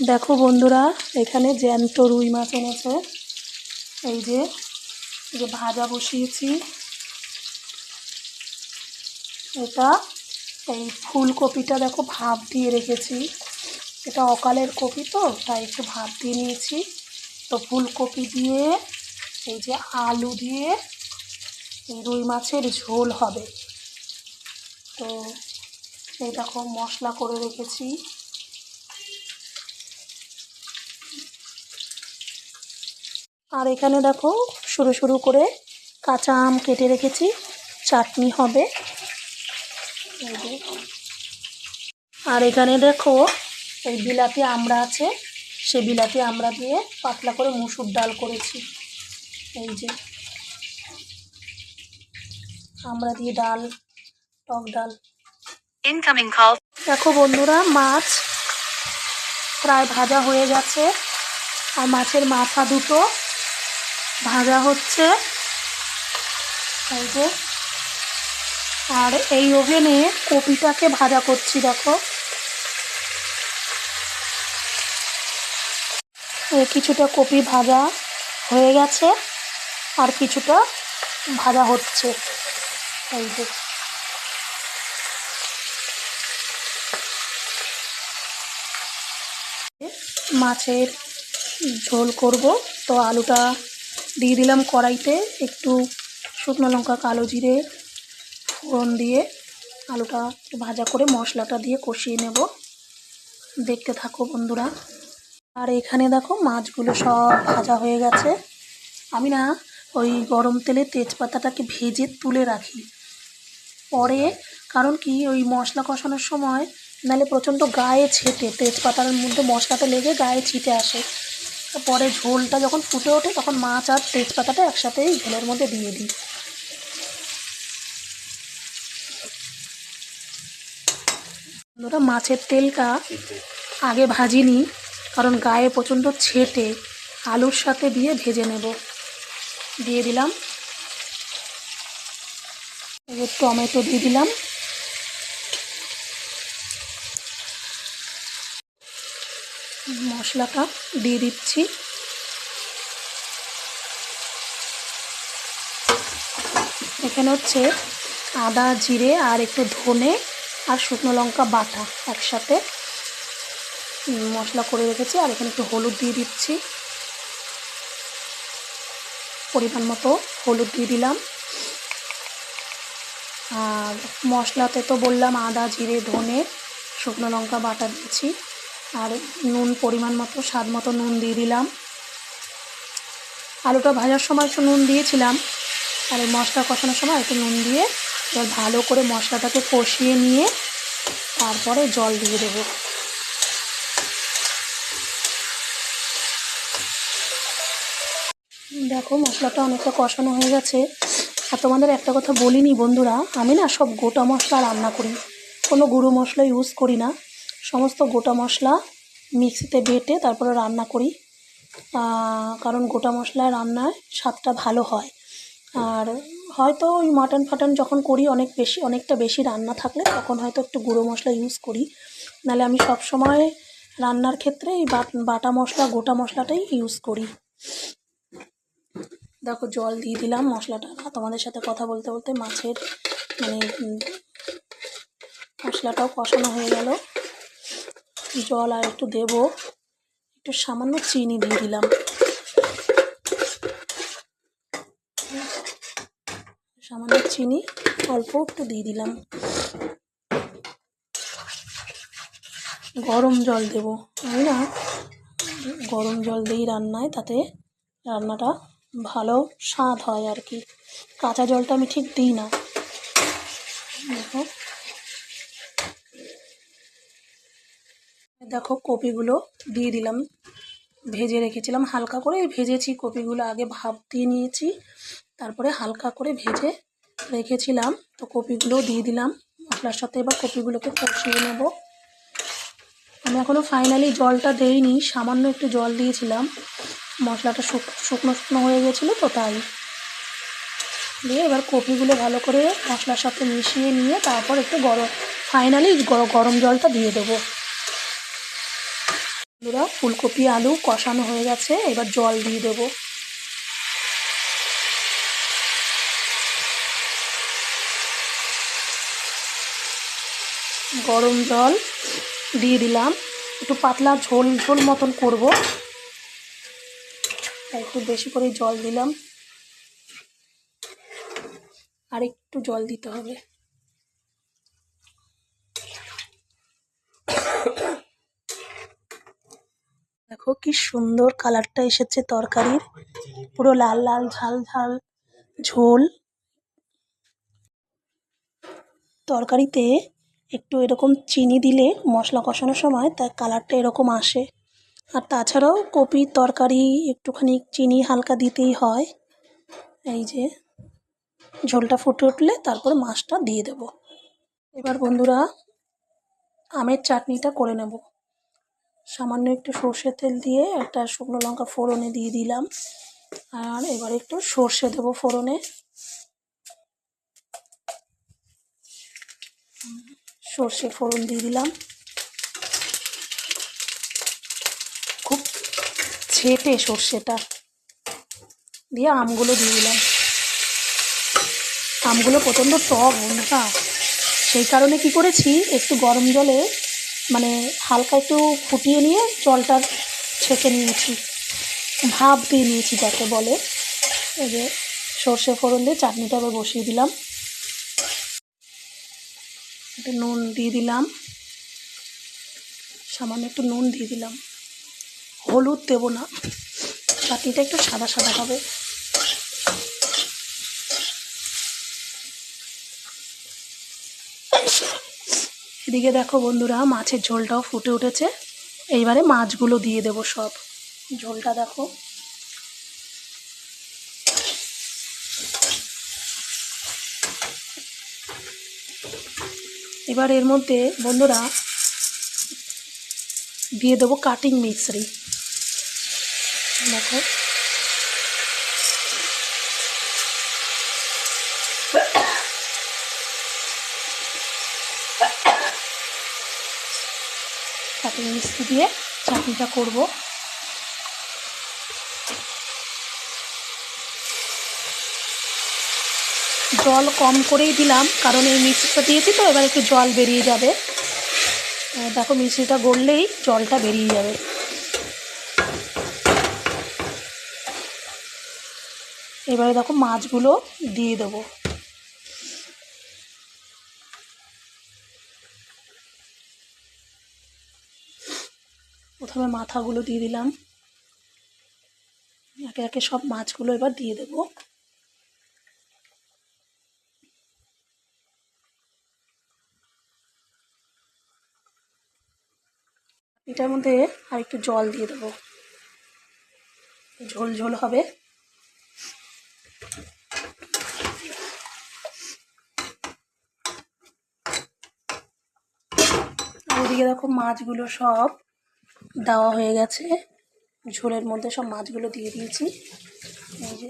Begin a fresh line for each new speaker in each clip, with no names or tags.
দেখো বন্ধুরা, এখানে জ্যান্ত রুই মাছ এনেছে। এই যে ভাজা বসিয়েছি। এটা এই ফুলকপিটা দেখো ভাপ দিয়ে রেখেছি। এটা অকালের কপি তো, তাই একটু ভাপ দিয়ে নিয়েছি। তো ফুলকপি দিয়ে এই যে আলু দিয়ে এই রুই মাছের ঝোল হবে। তো এই দেখো মশলা করে রেখেছি। আর এখানে দেখো সরু সরু করে কাঁচা আম কেটে রেখেছি, চাটনি হবে। আর এখানে দেখো এই বিলাতি আমড়া আছে, সে বিলাতি আমড়া দিয়ে পাতলা করে মুসুর ডাল করেছি। এই যে আমড়া দিয়ে ডাল, টক ডাল। Incoming call. দেখো বন্ধুরা, মাছ প্রায় ভাজা হয়ে গেছে। আর মাছের মাথা দুটো ভাজা হচ্ছে। এই যে আর এই ওভেনে কপিটাকে ভাজা করছি। দেখো কিছুটা কপি ভাজা হয়ে গেছে, আর কিছুটা ভাজা হচ্ছে। এই যে মাছের ঝোল করব। তো আলুটা দিয়ে দিলাম কড়াইতে, একটু শুকনো লঙ্কা, কালো জিরে ফোড়ন দিয়ে আলুটা ভাজা করে মশলাটা দিয়ে কষিয়ে নেব। দেখতে থাকো বন্ধুরা। আর এখানে দেখো মাছগুলো সব ভাজা হয়ে গেছে। আমি না ওই গরম তেলে তেজপাতাটাকে ভেজে তুলে রাখি পরে, কারণ কি ওই মশলা কষানোর সময় নাহলে প্রচণ্ড গায়ে ছেটে, তেজপাতার মধ্যে মশলাটা লেগে গায়ে ছিটে আসে। পরে ঝোলটা যখন ফুটে ওঠে তখন মাছ আর তেজপাতাটা একসাথেই ঝোলের মধ্যে দিয়ে দিই। ওটা মাছের তেলটা আগে ভাজিনি, কারণ গায়ে প্রচণ্ড ছেটে, আলুর সাথে দিয়ে ভেজে নেব। দিয়ে দিলাম টমেটো, দিয়ে দিলাম মশলাটা দিয়ে দিচ্ছি। এখানে হচ্ছে আদা, জিরে আর একটু ধনে আর শুকনো লঙ্কা বাটা একসাথে মশলা করে রেখেছি। আর এখানে একটু হলুদ দিয়ে দিচ্ছি, পরিমাণ মতো হলুদ দিয়ে দিলাম। আর মশলাতে তো বললাম আদা, জিরে, ধনে, শুকনো লঙ্কা বাটা দিচ্ছি। আর নুন পরিমাণ মতো, স্বাদ মতো নুন দিয়ে দিলাম। আলুটা ভাজার সময় একটু নুন দিয়েছিলাম, আর এই মশলা কষানোর সময় একটু নুন দিয়ে এবার ভালো করে মশলাটাকে কষিয়ে নিয়ে তারপরে জল দিয়ে দেবো। দেখো মশলাটা অনেকটা কষানো হয়ে গেছে। আর তোমাদের একটা কথা বলিনি বন্ধুরা, আমি না সব গোটা মশলা রান্না করি, কোনো গুঁড়ো মশলা ইউজ করি না। সমস্ত গোটা মশলা মিক্সিতে বেটে তারপরে রান্না করি, কারণ গোটা মশলায় রান্নায় স্বাদটা ভালো হয়। আর হয়তো ওই মাটন ফাটন যখন করি অনেকটা বেশি রান্না থাকলে তখন হয়তো একটু গুঁড়ো মশলা ইউজ করি, নাহলে আমি সব সময় রান্নার ক্ষেত্রে এই বাটা মশলা, গোটা মশলাটাই ইউজ করি। দেখো জল দিয়ে দিলাম মশলাটা। তোমাদের সাথে কথা বলতে বলতে মাছের মশলাটাও কষানো হয়ে গেল। জল আর একটু দেব, একটু সামান্য চিনি দিয়ে দিলাম, সামান্য চিনি অল্প একটু দিয়ে দিলাম। গরম জল দেব, আমি না গরম জল দিই রান্নায়, তাতে রান্নাটা ভালো স্বাদ হয় আর কি। কাঁচা জলটা আমি ঠিক দিই না। দেখো কপিগুলো দিয়ে দিলাম, ভেজে রেখেছিলাম হালকা করে, ভেজেছি কপিগুলো, আগে ভাপ দিয়ে নিয়েছি, তারপরে হালকা করে ভেজে রেখেছিলাম। তো কপিগুলো দিয়ে দিলাম মশলার সাথে। এবার কপিগুলোকে কষিয়ে নেব। আমি এখনও ফাইনালি জলটা দেইনি, সামান্য একটু জল দিয়েছিলাম, মশলাটা শুকনো শুকনো হয়ে গেছিলো তো তাই। দিয়ে এবার কপিগুলো ভালো করে মশলার সাথে মিশিয়ে নিয়ে তারপর একটু ফাইনালি গরম জলটা দিয়ে দেবো। বন্ধুরা ফুলকপি আলু কষানো হয়ে গেছে, এবার জল দিয়ে দেবো। গরম জল দিয়ে দিলাম, একটু পাতলা ঝোল ঝোল মতন করব, তাই একটু বেশি করে জল দিলাম, আর একটু জল দিতে হবে। দেখো কি সুন্দর কালারটা এসেছে তরকারির, পুরো লাল লাল ঝাল ঝাল ঝোল। তরকারিতে একটু এরকম চিনি দিলে মশলা কষানোর সময় তার কালারটা এরকম আসে। আর তাছাড়াও কপির তরকারি একটুখানি চিনি হালকা দিতেই হয়। এই যে ঝোলটা ফুটে উঠলে তারপর মাছটা দিয়ে দেব। এবার বন্ধুরা আমের চাটনিটা করে নেব। সামান্য একটু সর্ষের তেল দিয়ে একটা শুকনো লঙ্কা ফোড়নে দিয়ে দিলাম, আর এবার একটু সর্ষে দেবো ফোড়নে। সর্ষে ফোড়ন দিয়ে দিলাম, খুব ছেটে সর্ষেটা দিয়ে আমগুলো দিয়ে দিলাম। আমগুলো প্রচণ্ড টক বন্ধুরা, সেই কারণে কি করেছি, একটু গরম জলে মানে হালকা একটু ফুটিয়ে নিয়ে জলটা ছেঁকে নিয়েছি, ভাপ দিয়ে নিয়েছি যাকে বলে। এই যে সর্ষে ফোড়ন দিয়ে চাটনিটা আবার বসিয়ে দিলাম, একটু নুন দিয়ে দিলাম, সামান্য একটু নুন দিয়ে দিলাম, হলুদ দেবো না, চাটনিটা একটু সাদা সাদা হবে। এদিকে দেখো বন্ধুরা মাছের ঝোলটাও ফুটে উঠেছে, এইবারে মাছগুলো দিয়ে দেবো সব। ঝোলটা দেখো, এবার এর মধ্যে বন্ধুরা দিয়ে দেবো কাটিং মিশ্রি। দেখো কাটিং মিশ্রি দিয়ে চাটনিটা করব। জল কম করেই দিলাম, কারণ এই মিশ্রিটা দিয়েছি তো, এবার একটু জল বেরিয়ে যাবে। দেখো মিশ্রিটা গড়লেই জলটা বেরিয়ে যাবে। এবারে দেখো মাছগুলো দিয়ে দেবো। প্রথমে মাথাগুলো দিয়ে দিলাম, একে একে সব মাছগুলো এবার দিয়ে দেবো। এটার মধ্যে আর একটু জল দিয়ে দেবো, ঝোল ঝোল হবে। আর ওদিকে দেখো মাছগুলো সব দেওয়া হয়ে গেছে, ঝোলের মধ্যে সব মাছগুলো দিয়ে দিয়েছি। এই যে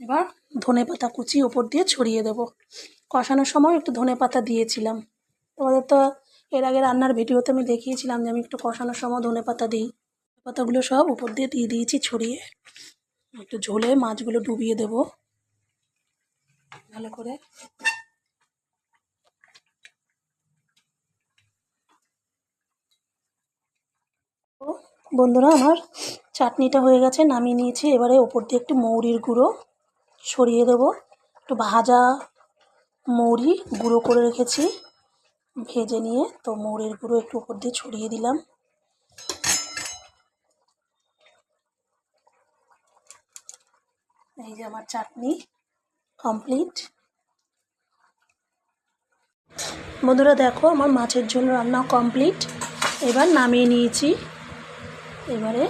এবার ধনেপাতা কুচি ওপর দিয়ে ছড়িয়ে দেবো। কষানোর সময় একটু ধনেপাতা দিয়েছিলাম, তোমাদের তো এর আগে রান্নার ভিডিওতে আমি দেখিয়েছিলাম যে আমি একটু কষানোর সময় ধনেপাতা দিই। পাতাগুলো সব উপর দিয়ে দিয়েছি ছড়িয়ে, একটু ঝোলে মাছগুলো ডুবিয়ে দেব ভালো করে। তো বন্ধুরা আমার চাটনিটা হয়ে গেছে, নামিয়ে নিয়েছি। এবারে ওপর দিয়ে একটু মৌরির গুঁড়ো ছড়িয়ে দেবো, একটু ভাজা মৌরি গুঁড়ো করে রেখেছি ভেজে নিয়ে, তো মৌরির গুঁড়ো একটু উপর দিয়ে ছড়িয়ে দিলাম। এই যে আমার চাটনি কমপ্লিট। বন্ধুরা দেখো আমার মাছের ঝোল রান্না কমপ্লিট, এবার নামিয়ে নিয়েছি। এবারে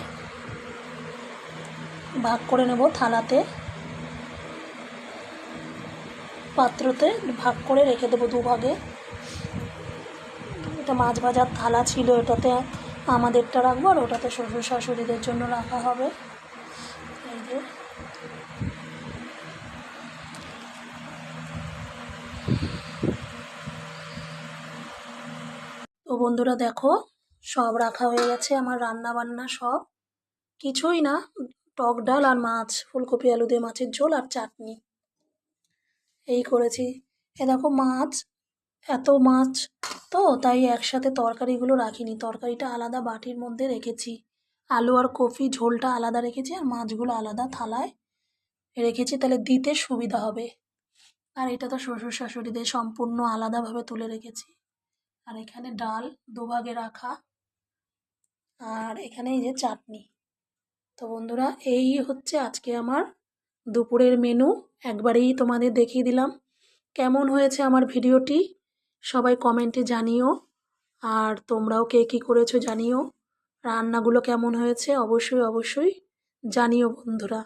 ভাগ করে নেব থালাতে, পাত্রতে ভাগ করে রেখে দেবো দুভাগে। এটা মাছ ভাজার থালা ছিল, এটাতে আমাদেরটা রাখবো, আর ওটাতে শ্বশুর শাশুড়িদের জন্য রাখা হবে। এই যে বন্ধুরা দেখো, সব রাখা হয়ে গেছে আমার, রান্না বান্না সব কিছুই না, টক ডাল আর মাছ, ফুলকপি আলু দিয়ে মাছের ঝোল আর চাটনি এই করেছি। এ দেখো মাছ, এত মাছ তো তাই একসাথে তরকারিগুলো রাখিনি, তরকারিটা আলাদা বাটির মধ্যে রেখেছি, আলু আর কপি ঝোলটা আলাদা রেখেছি আর মাছগুলো আলাদা থালায় রেখেছি, তাহলে দিতে সুবিধা হবে। আর এটা তো শ্বশুর শাশুড়িদের সম্পূর্ণ আলাদাভাবে তুলে রেখেছি। আর এখানে ডাল দুভাগে রাখা, আর এখানে এই যে চাটনি। তো বন্ধুরা এই হচ্ছে আজকে আমার দুপুরের মেনু, একবারেই তোমাদের দেখিয়ে দিলাম। কেমন হয়েছে আমার ভিডিওটি সবাই কমেন্টে জানিও, আর তোমরাও কে কী করেছো জানিও, রান্নাগুলো কেমন হয়েছে অবশ্যই অবশ্যই জানিও বন্ধুরা।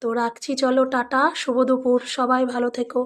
তো রাখছি, চলো টাটা, শুভ দুপুর, সবাই ভালো থেকো।